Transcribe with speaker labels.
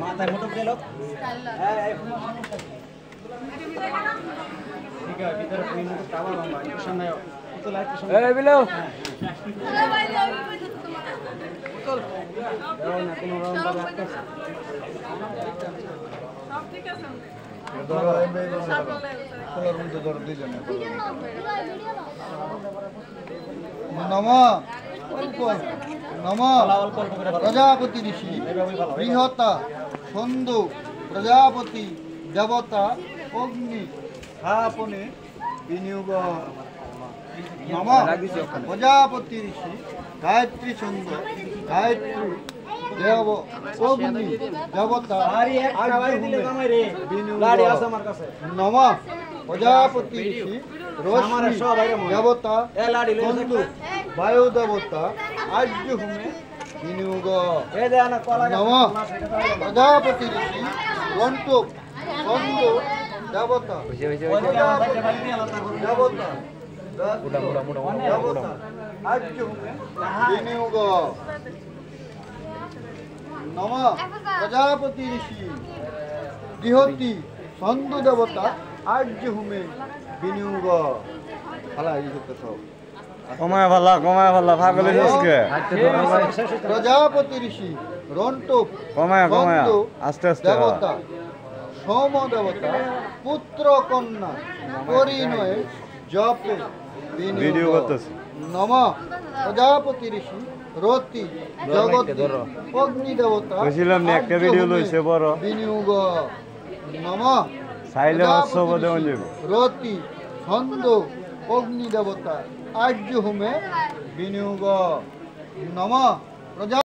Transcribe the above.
Speaker 1: মাথায় মোটর গেল
Speaker 2: প্রজাপতি ঋষি বৃহতা ছন্দু প্রজাপতি দেবতা অগ্নি স্থাপনে বিনিয়োগ নম প্রজাপতি ঋষি গায়ত্রী ছন্দ গায়ত্রী দেব অগ্নি দেবতা নম প্রজাপতি ঋষি দেবতা ছন্দু বায়ু দেবতা আর্য হোমে বিনিয়োগ নম প্রজাপতি ঋষি গন্তব ছন্দ দেবতা দেবতা আর্য হোমে বিনিয়োগ নম প্রজাপতি ঋষি বৃহতি ছন্দ দেবতা আর্য হোমে বিনিয়োগ ভালো এই সব
Speaker 3: কমায় ভালো পাগল হইছকে
Speaker 2: প্রজাপতি ঋষি রন্টপ
Speaker 3: কমায় আস্তে আস্তে
Speaker 2: দেবতা সোম দেবতা পুত্র কন্যা পরিণয়ে জপে
Speaker 3: ভিডিও করতেছি
Speaker 2: নম প্রজাপতি ঋষি রতি জগৎ অগ্নি দেবতা
Speaker 3: বুঝলাম না একটা ভিডিও লইছে বড়
Speaker 2: বিনিয়োগ নম
Speaker 3: সাইলে উৎসব দেওয়া যাবে
Speaker 2: রতি ছন্দ অগ্নি দেবতা আর্য হোমে বিনিয়োগ নম প্রজা